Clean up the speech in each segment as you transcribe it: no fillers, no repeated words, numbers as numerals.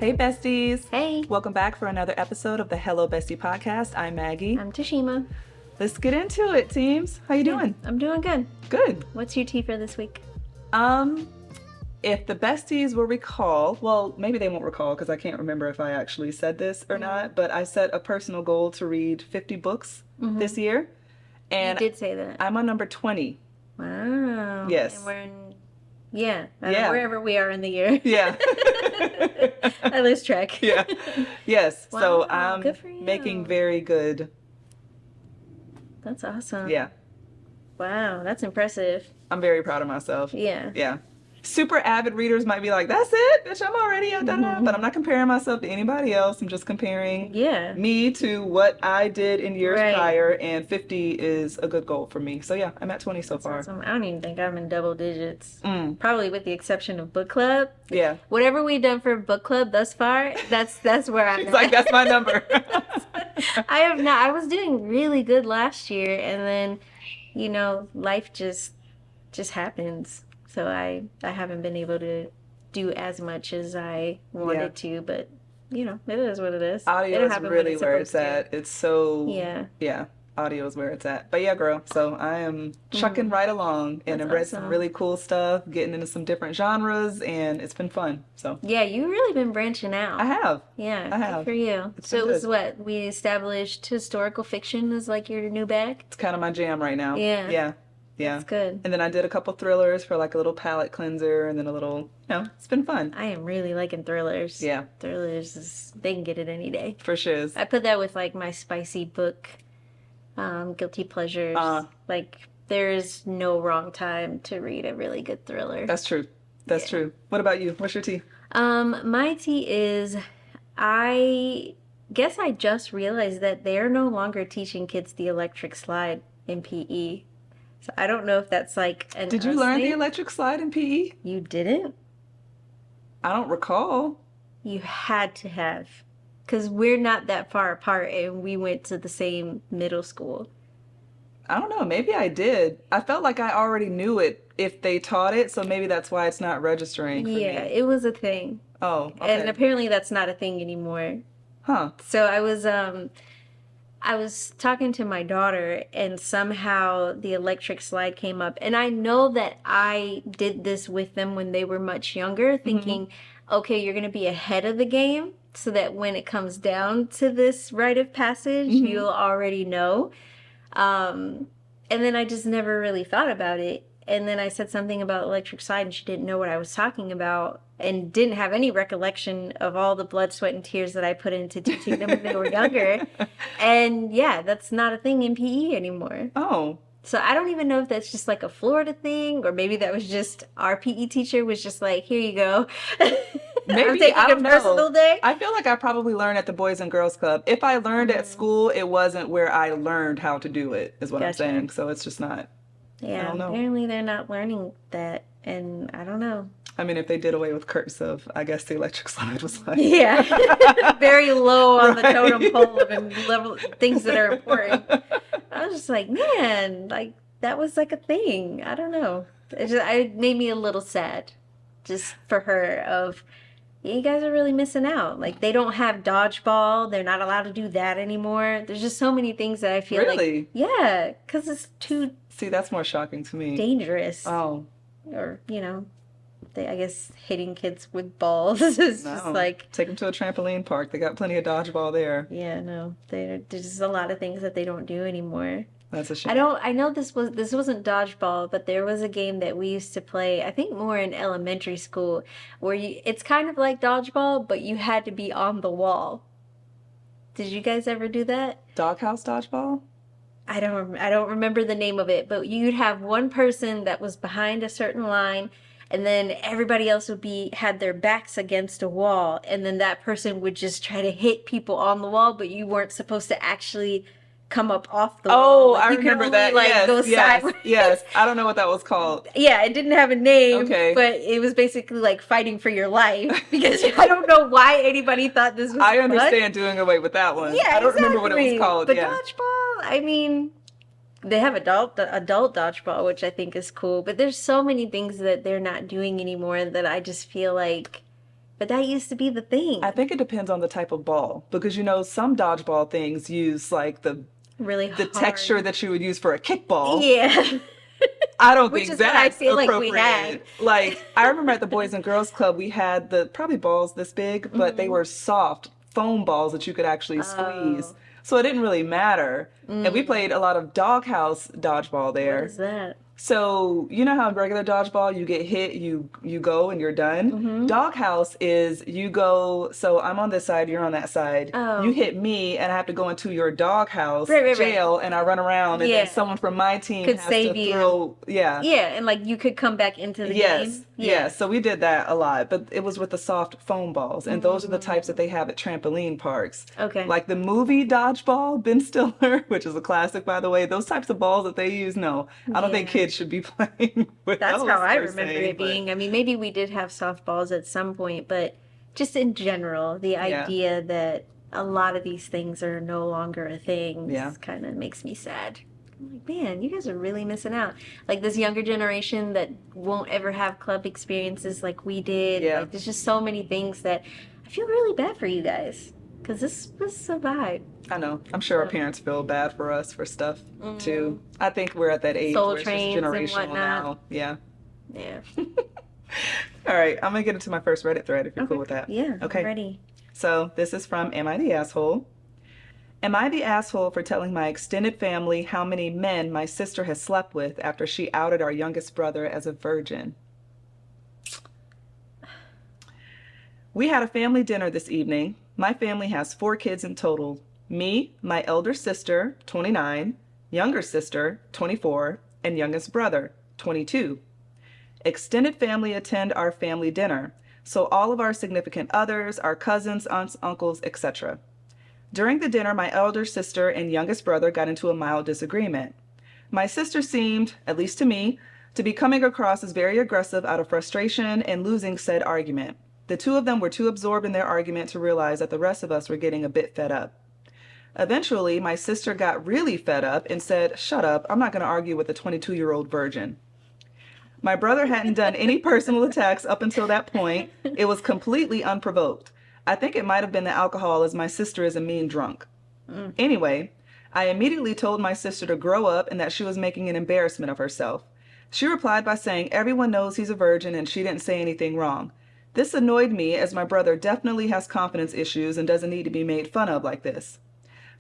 Hey besties! Hey! Welcome back for another episode of the Hello Bestie podcast. I'm Maggie. I'm Tashima. Let's get into it, teams. How you doing? I'm doing good. Good. What's your tea for this week? If the besties will recall, well, maybe they won't recall because I can't remember if I actually said this or not, but I set a personal goal to read 50 books this year. And You did say that. I'm on number 20. Wow. Yes. And we're in, wherever we are in the year. Yeah. I lose track. Yeah. Yes. Wow, So I'm good for you. making very good. That's awesome. Yeah. Wow, that's impressive. I'm very proud of myself. Yeah. Yeah. Super avid readers might be like, that's it, bitch, I'm already at that. But I'm not comparing myself to anybody else. I'm just comparing me to what I did in years prior, and 50 is a good goal for me. So yeah, I'm at 20 so far. Awesome. I don't even think I'm in double digits. Probably with the exception of book club. Yeah. Whatever we've done for book club thus far, that's where I'm She's at. like, that's my number. I have not. I was doing really good last year, and then, life just happens. So I haven't been able to do as much as I wanted to, but it is what it is. Audio is really where it's at. It's so audio is where it's at. But yeah, girl. So I am chucking right along, and I've read some really cool stuff, getting into some different genres, and it's been fun. So yeah, you've really been branching out. I have. Yeah, I have. Good for you. So it was what we established. Historical fiction is like your new bag. It's kind of my jam right now. Yeah. Yeah. That's good. And then I did a couple thrillers for like a little palate cleanser, and then a little, it's been fun. I am really liking thrillers. Yeah. Thrillers, they can get it any day. For sure. I put that with like my spicy book, guilty pleasures. Like there's no wrong time to read a really good thriller. That's true. That's true. What about you? What's your tea? My tea is, I guess I just realized that they're no longer teaching kids the electric slide in PE. So I don't know if that's like an Did you learn the electric slide in PE? You didn't? I don't recall. You had to have. Because we're not that far apart and we went to the same middle school. I don't know. Maybe I did. I felt like I already knew it if they taught it, so maybe that's why it's not registering for me. Yeah, it was a thing. Oh, okay. And apparently that's not a thing anymore. Huh. So I was talking to my daughter, and somehow the electric slide came up. And I know that I did this with them when they were much younger, thinking, okay, you're going to be ahead of the game so that when it comes down to this rite of passage, you'll already know. And then I just never really thought about it. And then I said something about electric slide, and she didn't know what I was talking about and didn't have any recollection of all the blood, sweat, and tears that I put into teaching them when they were younger. And yeah, that's not a thing in PE anymore. Oh. So I don't even know if that's just like a Florida thing, or maybe that was just our PE teacher was just like, here you go. Maybe, I don't know. Personal day. I feel like I probably learned at the Boys and Girls Club. If I learned at school, it wasn't where I learned how to do it, is what I'm saying. So it's just not. Yeah, I don't know. Apparently they're not learning that, and I don't know. I mean, if they did away with cursive, I guess the electric slide was like... Yeah, very low on the totem pole of level things that are important. I was just like, man, like, that was like a thing. I don't know. It made me a little sad, just for her, of... You guys are really missing out. Like, they don't have dodgeball. They're not allowed to do that anymore. There's just so many things that I feel like... Yeah, because it's too... See, that's more shocking to me. Dangerous. Oh. Or, I guess hitting kids with balls is just like... Take them to a trampoline park. They got plenty of dodgeball there. Yeah, no. There's just a lot of things that they don't do anymore. That's a shame. I know this wasn't dodgeball, but there was a game that we used to play, I think more in elementary school, where it's kind of like dodgeball, but you had to be on the wall. Did you guys ever do that? Doghouse dodgeball? I don't remember the name of it, but you'd have one person that was behind a certain line, and then everybody else had their backs against a wall, and then that person would just try to hit people on the wall, but you weren't supposed to actually come up off the wall. Oh, like, I remember that. Go sideways. Yes. I don't know what that was called. Yeah, it didn't have a name, okay, but it was basically like fighting for your life, because I don't know why anybody thought this was I understand doing away with that one. Yeah, I don't remember what it was called. But dodgeball, I mean, they have adult dodgeball, which I think is cool, but there's so many things that they're not doing anymore that I just feel like But that used to be the thing. I think it depends on the type of ball because, some dodgeball things use like the texture that you would use for a kickball. Yeah. I don't think that's I feel appropriate. Like we had. Like, I remember at the Boys and Girls Club, we had probably balls this big, but they were soft foam balls that you could actually squeeze. So it didn't really matter. And we played a lot of doghouse dodgeball there. What is that? So, you know how in regular dodgeball, you get hit, you go, and you're done? Doghouse is you go, so I'm on this side, you're on that side. You hit me, and I have to go into your doghouse jail, and I run around, and then someone from my team could has save to you. throw, Yeah, and like you could come back into the game. Yeah, so we did that a lot, but it was with the soft foam balls, and those are the types that they have at trampoline parks. Okay. Like the movie Dodgeball, Ben Stiller, which is a classic, by the way, those types of balls that they use, no. I don't think kids should be playing with That's those, how I remember it being. I mean, maybe we did have softballs at some point, but just in general, the idea that a lot of these things are no longer a thing kind of makes me sad. I'm like, man, you guys are really missing out. Like this younger generation that won't ever have club experiences like we did. Yeah. Like, there's just so many things that I feel really bad for you guys. Because this was a vibe. I know. I'm sure our parents feel bad for us for stuff, too. I think we're at that age Soul where it's just generational now. Yeah. Yeah. All right. I'm going to get into my first Reddit thread if you're cool with that. Yeah. Okay. I'm ready. So this is from Am I the Asshole? Am I the asshole for telling my extended family how many men my sister has slept with after she outed our youngest brother as a virgin? We had a family dinner this evening. My family has 4 kids in total. Me, my elder sister, 29, younger sister, 24, and youngest brother, 22. Extended family attend our family dinner, so all of our significant others, our cousins, aunts, uncles, etc. During the dinner, my elder sister and youngest brother got into a mild disagreement. My sister seemed, at least to me, to be coming across as very aggressive out of frustration and losing said argument. The two of them were too absorbed in their argument to realize that the rest of us were getting a bit fed up. Eventually, my sister got really fed up and said, "Shut up, I'm not going to argue with a 22-year-old virgin." My brother hadn't done any personal attacks up until that point. It was completely unprovoked. I think it might have been the alcohol, as my sister is a mean drunk. Anyway, I immediately told my sister to grow up and that she was making an embarrassment of herself. She replied by saying everyone knows he's a virgin and she didn't say anything wrong. This annoyed me, as my brother definitely has confidence issues and doesn't need to be made fun of like this.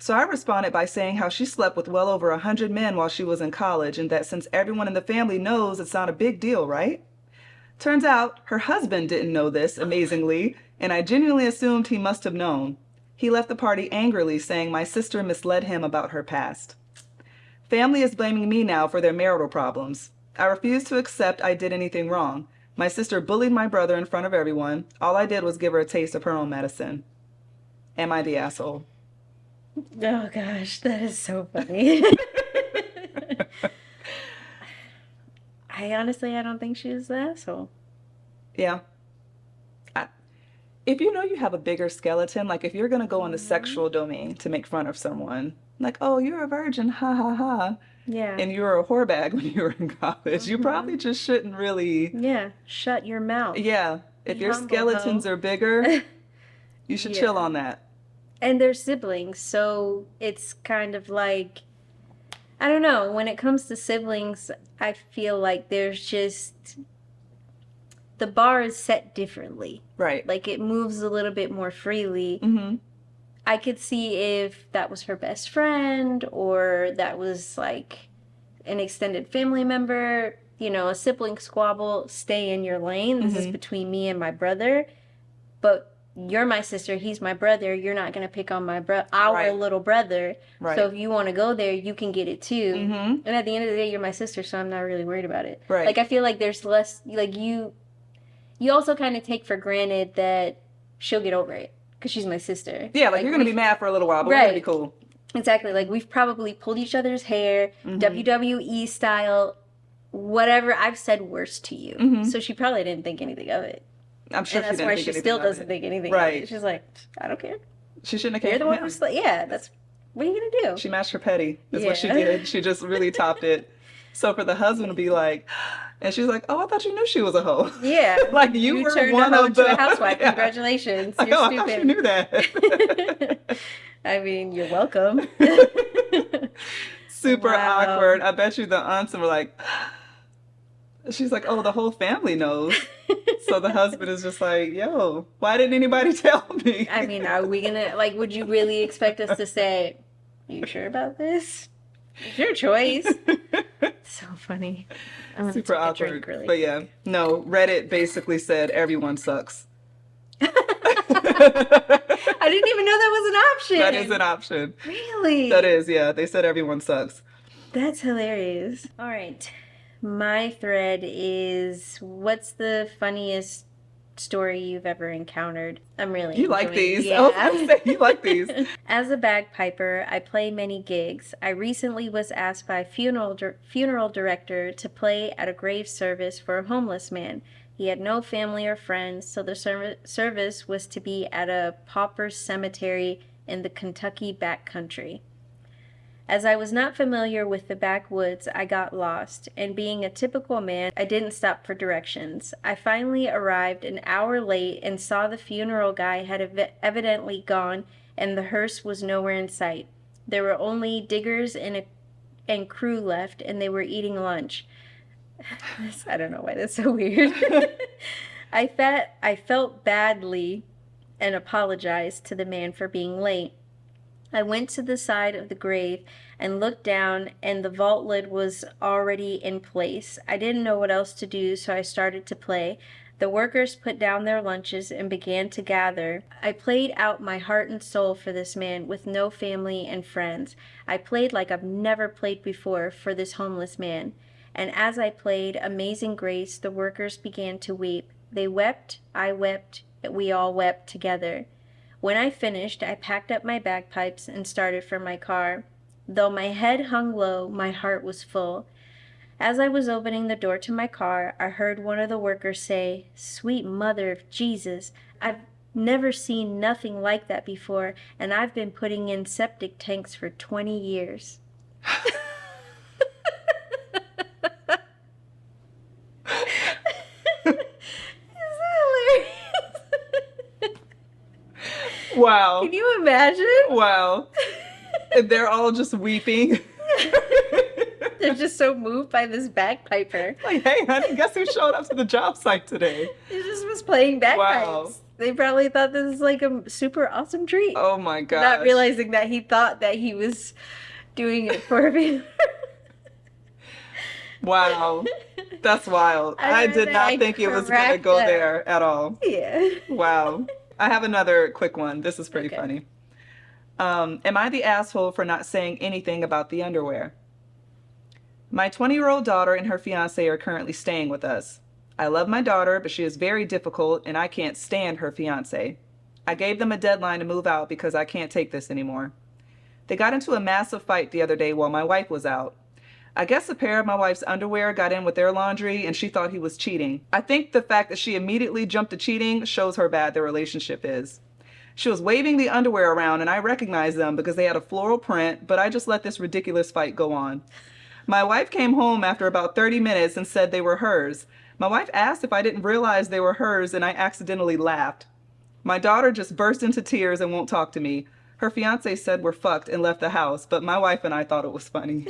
So I responded by saying how she slept with well over 100 men while she was in college, and that since everyone in the family knows, it's not a big deal, right? Turns out her husband didn't know this, amazingly, and I genuinely assumed he must have known. He left the party angrily, saying my sister misled him about her past. Family is blaming me now for their marital problems. I refuse to accept I did anything wrong. My sister bullied my brother in front of everyone. All I did was give her a taste of her own medicine. Am I the asshole? Oh gosh, that is so funny. I don't think she was the asshole. Yeah. If you know you have a bigger skeleton, like if you're going to go on the sexual domain to make fun of someone, like, oh, you're a virgin, ha ha ha. Yeah. And you were a whorebag when you were in college, you probably just shouldn't really. Yeah, shut your mouth. Yeah. If your skeletons are bigger, you should chill on that. And they're siblings, so it's kind of like, I don't know, when it comes to siblings, I feel like there's just, the bar is set differently. Right. Like it moves a little bit more freely. Mm-hmm. I could see if that was her best friend or that was like an extended family member, a sibling squabble, stay in your lane. This is between me and my brother. But you're my sister, he's my brother. You're not going to pick on our little brother. Right. So if you want to go there, you can get it too. Mm-hmm. And at the end of the day, you're my sister, so I'm not really worried about it. Right. Like I feel like there's less, like you also kind of take for granted that she'll get over it. Because she's my sister. Yeah, like you're going to be mad for a little while, but we're going to be cool. Exactly. Like, we've probably pulled each other's hair, WWE style, whatever. I've said worse to you. Mm-hmm. So she probably didn't think anything of it. I'm sure and she didn't think anything of it. that's why she still doesn't think anything of it. She's like, I don't care. She shouldn't have You're the one who's like, yeah, that's, what are you going to do? She matched her petty, is what she did. She just really topped it. So for the husband to be like, and she's like, "Oh, I thought you knew she was a hoe." Yeah. Like you were turned one a hoe of the into a housewife. Yeah. Congratulations. Like, You're oh, stupid. I thought you knew that. I mean, you're welcome. Super Wow. awkward. I bet you the aunts were like, she's like, "Oh, the whole family knows." So the husband is just like, "Yo, why didn't anybody tell me?" I mean, are we gonna, like, would you really expect us to say, you sure about this? It's your choice. So funny. I'm Super gonna take a awkward. drink really But yeah, no, Reddit basically said everyone sucks. I didn't even know that was an option. That is an option. Really? That is, yeah. They said everyone sucks. That's hilarious. All right. My thread is, what's the funniest story you've ever encountered? I'm really You like enjoying- these. Yeah. I was gonna say, you like these. As a bagpiper, I play many gigs. I recently was asked by a funeral director to play at a grave service for a homeless man. He had no family or friends, so the service was to be at a pauper cemetery in the Kentucky backcountry. As I was not familiar with the backwoods, I got lost, and being a typical man, I didn't stop for directions. I finally arrived an hour late and saw the funeral guy had evidently gone, and the hearse was nowhere in sight. There were only diggers and crew left, and they were eating lunch. I don't know why that's so weird. I felt badly and apologized to the man for being late. I went to the side of the grave and looked down, and the vault lid was already in place. I didn't know what else to do, so I started to play. The workers put down their lunches and began to gather. I played out my heart and soul for this man with no family and friends. I played like I've never played before for this homeless man. And as I played Amazing Grace, the workers began to weep. They wept, I wept, we all wept together. When I finished, I packed up my bagpipes and started for my car. Though my head hung low, my heart was full. As I was opening the door to my car, I heard one of the workers say, "Sweet Mother of Jesus, I've never seen nothing like that before, and I've been putting in septic tanks for 20 years." Wow. Can you imagine? Wow. And they're all just weeping. They're just so moved by this bagpiper. Like, hey, honey, guess who showed up to the job site today? He just was playing bagpipes. Wow. They probably thought this was like a super awesome treat. Oh my gosh. Not realizing that he thought that he was doing it for a viewer. Wow. That's wild. I did not think it was going to go there at all. Yeah. Wow. I have another quick one. This is pretty funny. Am I the asshole for not saying anything about the underwear? My 20-year-old daughter and her fiance are currently staying with us. I love my daughter, but she is very difficult and I can't stand her fiance. I gave them a deadline to move out because I can't take this anymore. They got into a massive fight the other day while my wife was out. I guess a pair of my wife's underwear got in with their laundry and she thought he was cheating. I think the fact that she immediately jumped to cheating shows how bad their relationship is. She was waving the underwear around and I recognized them because they had a floral print, but I just let this ridiculous fight go on. My wife came home after about 30 minutes and said they were hers. My wife asked if I didn't realize they were hers and I accidentally laughed. My daughter just burst into tears and won't talk to me. Her fiance said we're fucked and left the house, but my wife and I thought it was funny.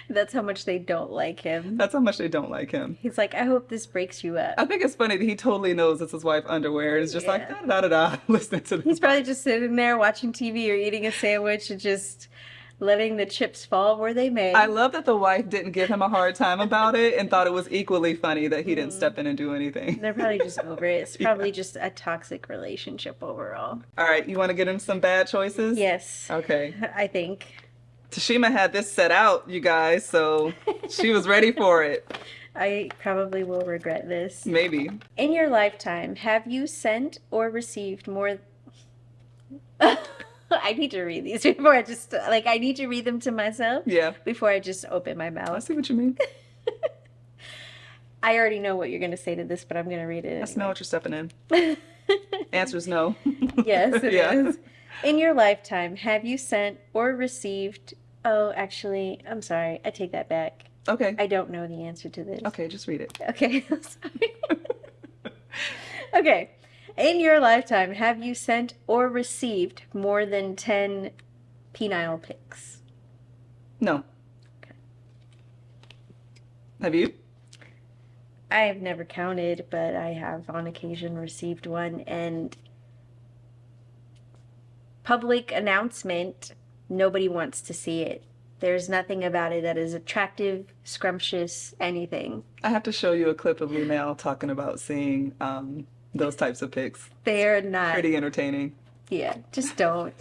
That's how much they don't like him. That's how much they don't like him. He's like, I hope this breaks you up. I think it's funny that he totally knows it's his wife's underwear. It's just like, da-da-da-da, listening to this. He's probably just sitting there watching TV or eating a sandwich and just letting the chips fall where they may. I love that the wife didn't give him a hard time about it and thought it was equally funny that he didn't step in and do anything. They're probably just over it. It's probably just a toxic relationship overall. All right, you want to get into some bad choices? Yes. Okay. I think. Tashima had this set out, you guys, so she was ready for it. I probably will regret this. Maybe. In your lifetime, have you sent or received more... I need to read these before I just, I need to read them to myself. Yeah. Before I just open my mouth. I see what you mean. I already know what you're going to say to this, but I'm going to read it anyway. I smell what you're stepping in. Answer's no. Yes, it is. In your lifetime, have you sent or received Oh, actually, I'm sorry. I take that back. Okay. I don't know the answer to this. Okay, just read it. Okay, I'm sorry. Okay. In your lifetime, have you sent or received more than 10 penile pics? No. Okay. Have you? I have never counted, but I have on occasion received one. And public announcement, nobody wants to see it. There's nothing about it that is attractive, scrumptious, anything. I have to show you a clip of Lunel talking about seeing those types of pics. They're not pretty entertaining. Yeah, just don't.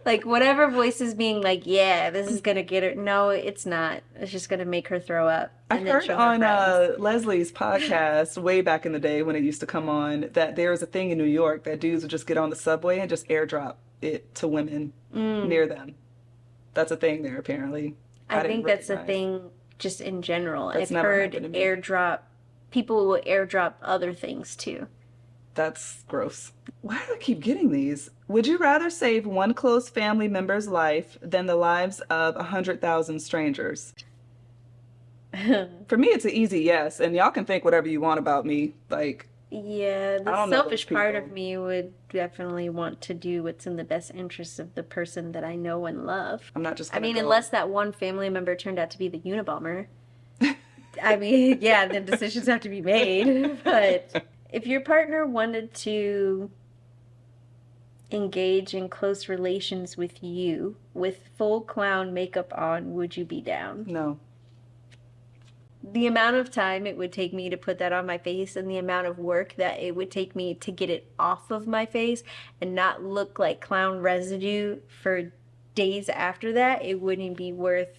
Like, whatever voice is being like, yeah, this is gonna get her. No, it's not. It's just gonna make her throw up. I heard on Leslie's podcast way back in the day when it used to come on that there was a thing in New York that dudes would just get on the subway and just airdrop it to women near them. That's a thing there, apparently. I think that's a thing just in general. I've heard airdrop, people will airdrop other things too. That's gross. Why do I keep getting these? Would you rather save one close family member's life than the lives of 100,000 strangers? For me, it's an easy yes, and y'all can think whatever you want about me. Like, yeah, the selfish part of me would definitely want to do what's in the best interest of the person that I know and love. I'm not just I mean, unless that one family member turned out to be the Unabomber. I mean, yeah, then decisions have to be made. But if your partner wanted to engage in close relations with you with full clown makeup on, would you be down? No. The amount of time it would take me to put that on my face and the amount of work that it would take me to get it off of my face and not look like clown residue for days after that, it wouldn't be worth.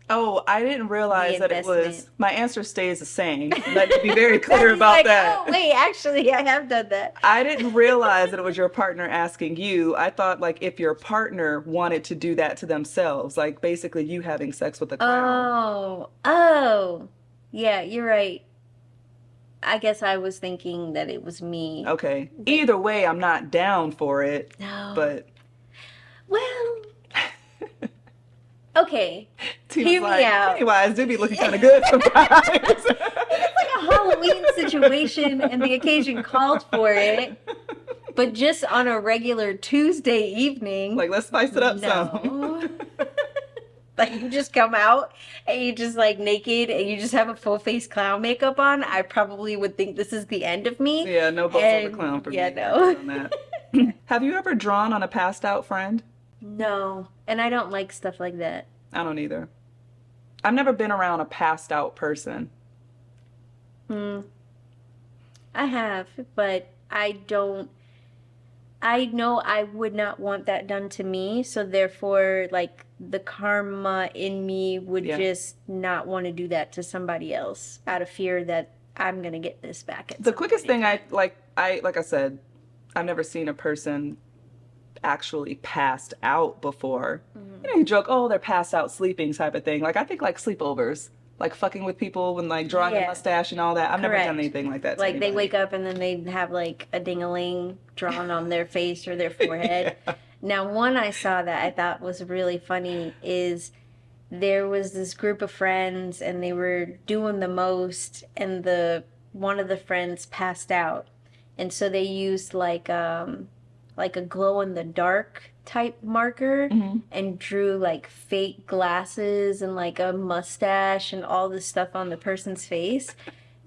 Oh, I didn't realize that it was. My answer stays the same. Let me be very clear about that. Oh, wait, actually, I have done that. I didn't realize that it was your partner asking you. I thought, like, if your partner wanted to do that to themselves, like, basically you having sex with a clown. Oh. Yeah, you're right. I guess I was thinking that it was me. Okay. Either way, I'm not down for it. No. But. Well. Okay, Tina's hear me out. Pennywise do be looking kind of good sometimes. It's like a Halloween situation and the occasion called for it, but just on a regular Tuesday evening. Like, let's spice it up some. Like, you just come out and you just like naked and you just have a full face clown makeup on. I probably would think this is the end of me. Yeah, no balls on the clown for me. Yeah, no. On that. Have you ever drawn on a passed out friend? No, and I don't like stuff like that. I don't either. I've never been around a passed out person. I have, but I don't. I know I would not want that done to me, so therefore, like, the karma in me would just not want to do that to somebody else out of fear that I'm gonna get this back. The quickest thing like I said, I've never seen a person actually passed out before. You know, you joke, oh, they're passed out sleeping type of thing. Like, I think like sleepovers, like fucking with people when like drawing a mustache and all that. I've never done anything like that. Like, they wake up and then they have like a ding-a-ling drawn on their face or their forehead. Now, one I saw that I thought was really funny is there was this group of friends and they were doing the most, and one of the friends passed out, and so they used like a glow-in-the-dark type marker and drew like fake glasses and like a mustache and all this stuff on the person's face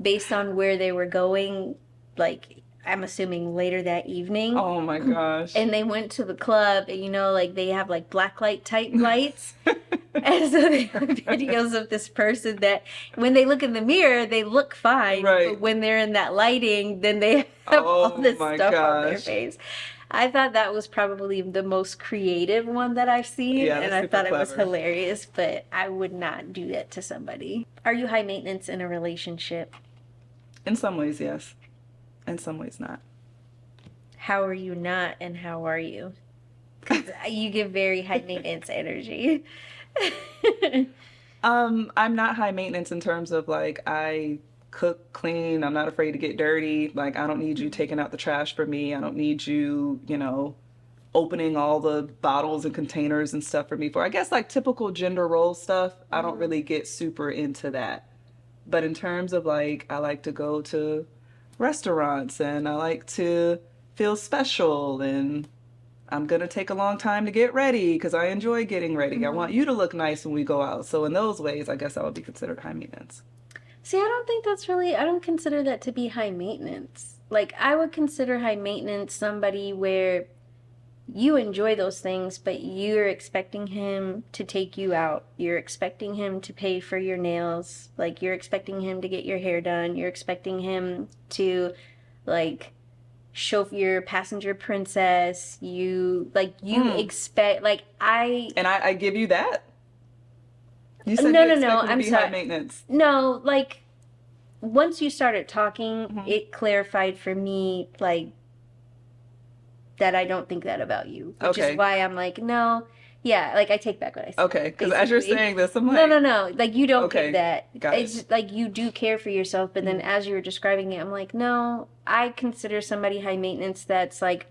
based on where they were going, like, I'm assuming later that evening. Oh my gosh. And they went to the club and, you know, like, they have like blacklight type lights. And so they have videos of this person that when they look in the mirror, they look fine. Right. But when they're in that lighting, then they have all this stuff on their face. I thought that was probably the most creative one that I've seen, and I thought it was hilarious, but I would not do that to somebody. Are you high maintenance in a relationship? In some ways, yes. In some ways, not. How are you not, and how are you? Because you give very high maintenance energy. I'm not high maintenance in terms of, like, I cook, clean, I'm not afraid to get dirty. Like, I don't need you taking out the trash for me. I don't need you, you know, opening all the bottles and containers and stuff for me for, I guess, like typical gender role stuff. I don't really get super into that. But in terms of like, I like to go to restaurants and I like to feel special and I'm going to take a long time to get ready because I enjoy getting ready. I want you to look nice when we go out. So in those ways, I guess I would be considered high maintenance. See, I don't consider that to be high maintenance. Like, I would consider high maintenance somebody where you enjoy those things, but you're expecting him to take you out. You're expecting him to pay for your nails. Like, you're expecting him to get your hair done. You're expecting him to, like, show your passenger princess. You expect, like, And I give you that? You said no, you expect no, me to I'm be sorry. high maintenance. No, like, once you started talking, it clarified for me, like, that I don't think that about you. Which is why I'm like, no, yeah, like, I take back what I said. Okay, because as you're saying this, I'm like... No, like, you don't get that. Got it's just, like, you do care for yourself, but then as you were describing it, I'm like, no, I consider somebody high maintenance that's, like,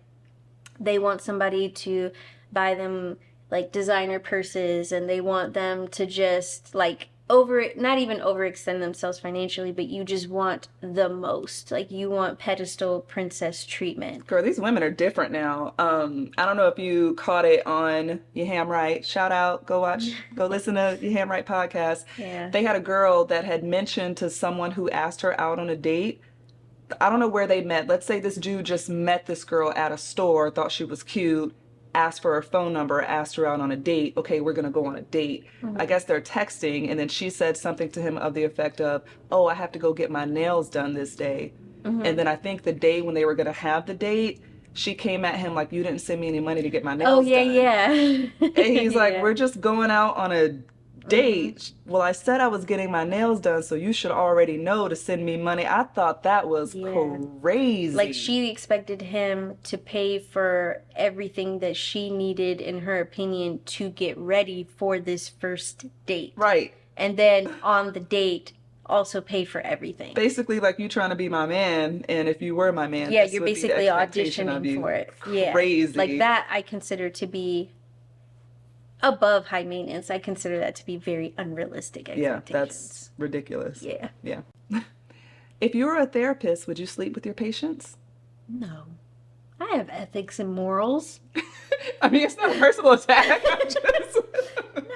they want somebody to buy them, like, designer purses, and they want them to just, like, not even overextend themselves financially, but you just want the most. Like, you want pedestal princess treatment. Girl, these women are different now. I don't know if you caught it on Your Ham Right. Shout out, go listen to Your Ham Right podcast. Yeah. They had a girl that had mentioned to someone who asked her out on a date. I don't know where they met. Let's say this dude just met this girl at a store, thought she was cute, asked for her phone number, asked her out on a date. Okay, we're going to go on a date. I guess they're texting, and then she said something to him of the effect of, oh, I have to go get my nails done this day. And then I think the day when they were going to have the date, she came at him like, you didn't send me any money to get my nails done. Yeah. And he's like, we're just going out on a date. Well, I said I was getting my nails done, so you should already know to send me money. I thought that was crazy. Like, she expected him to pay for everything that she needed, in her opinion, to get ready for this first date. Right. And then on the date, also pay for everything. Basically, like, you trying to be my man, and if you were my man, yeah, you're basically auditioning for it. Crazy. Yeah. Like, that I consider to be above high maintenance. I consider that to be very unrealistic expectations. Yeah, that's ridiculous. Yeah. Yeah. If you were a therapist, would you sleep with your patients? No. I have ethics and morals. I mean, it's not a personal attack.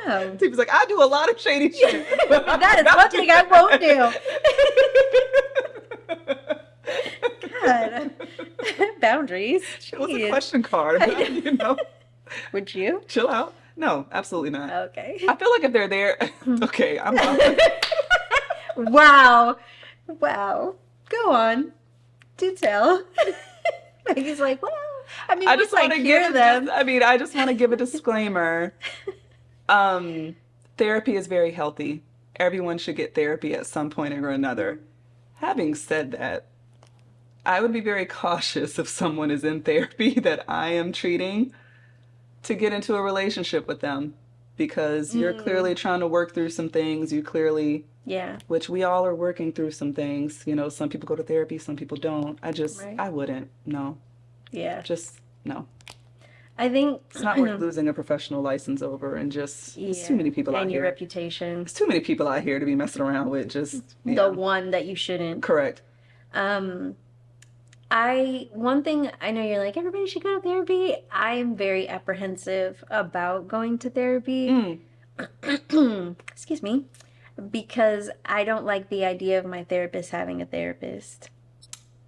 No. People's like, I do a lot of shady shit. That is one thing I won't do. God. Boundaries. It was a question card. You know? Would you? Chill out. No, absolutely not. Okay. I feel like if they're there, okay, I'm not. Wow. Go on. Do tell. He's like, well, I mean, I just want to hear them. I just want to give a disclaimer. Therapy is very healthy. Everyone should get therapy at some point or another. Having said that, I would be very cautious if someone is in therapy that I am treating to get into a relationship with them, because you're clearly trying to work through some things. You clearly, which we all are working through some things. You know, some people go to therapy, some people don't. I wouldn't. No. Yeah. Just no. I think it's not worth losing a professional license over, and just there's too many people out here. And your reputation. There's too many people out here to be messing around with. Just the one that you shouldn't. Correct. One thing, I know you're like, everybody should go to therapy. I'm very apprehensive about going to therapy. Excuse me. Because I don't like the idea of my therapist having a therapist.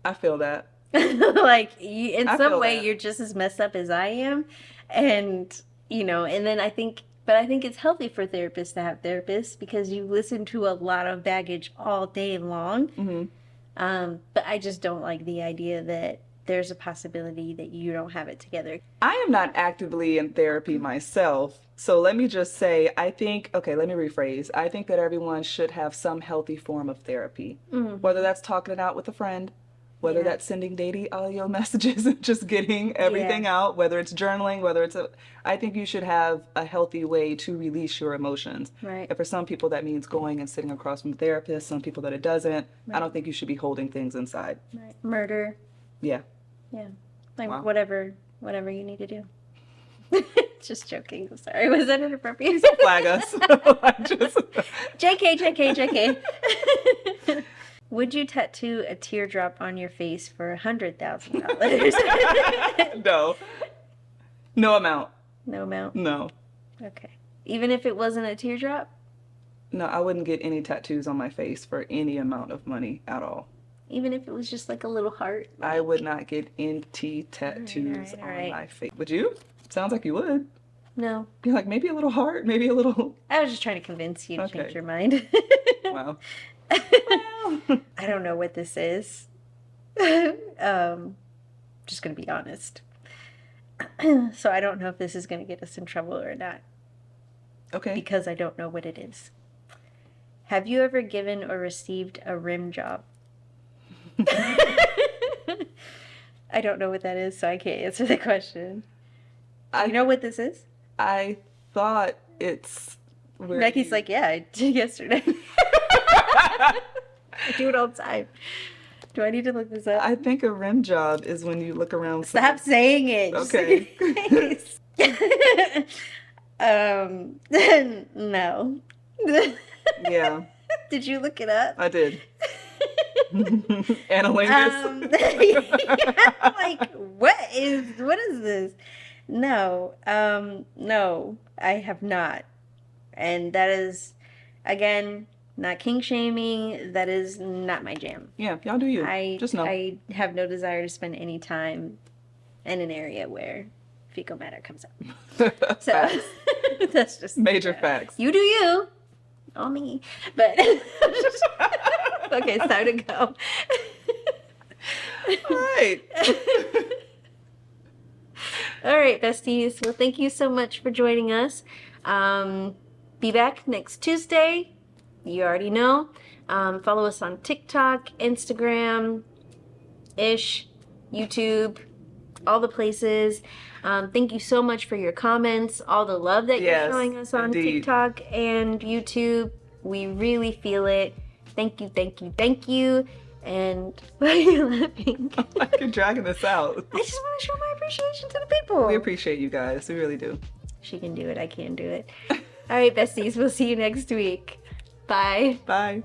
I feel that. Like, in some way, you're just as messed up as I am. And, and then I think it's healthy for therapists to have therapists, because you listen to a lot of baggage all day long. But I just don't like the idea that there's a possibility that you don't have it together. I am not actively in therapy myself. So let me just say, let me rephrase. I think that everyone should have some healthy form of therapy, whether that's talking it out with a friend, whether that's sending daily audio messages and just getting everything out, whether it's journaling, I think you should have a healthy way to release your emotions. Right. And for some people that means going and sitting across from a therapist, some people that it doesn't. Right. I don't think you should be holding things inside. Right. Murder. Yeah. Yeah. Like whatever you need to do. Just joking. I'm sorry. Was that inappropriate? Please don't flag us. JK. Would you tattoo a teardrop on your face for $100,000? No. No amount. No amount? No. Okay. Even if it wasn't a teardrop? No, I wouldn't get any tattoos on my face for any amount of money at all. Even if it was just like a little heart? I would not get any tattoos on my face. Would you? Sounds like you would. No. You're like, maybe a little heart, maybe a little... I was just trying to convince you to change your mind. Wow. I don't know what this is. Just going to be honest. So I don't know if this is going to get us in trouble or not. Okay. Because I don't know what it is. Have you ever given or received a rim job? I don't know what that is, so I can't answer the question. You know what this is? I thought it's where Becky's like, yeah, I did yesterday. I do it all the time. Do I need to look this up? I think a rim job is when you look around. Stop saying it. Okay. No. Yeah. Did you look it up? I did. Analingus. Like, what is this? No. No, I have not. And that is, again, not kink shaming. That is not my jam. Yeah, y'all do you. Just know. I have no desire to spend any time in an area where fecal matter comes up. So that's just major facts. You do you. All me. But okay, it's time to go. All right. All right, besties. Well, thank you so much for joining us. Be back next Tuesday. You already know. Follow us on TikTok, Instagram, YouTube, all the places. Thank you so much for your comments, all the love that you're showing us on TikTok and YouTube. We really feel it. Thank you, thank you, thank you. And why are you laughing? I'm like, you're dragging this out. I just want to show my appreciation to the people. We appreciate you guys. We really do. She can do it. I can't do it. All right, besties. We'll see you next week. Bye. Bye.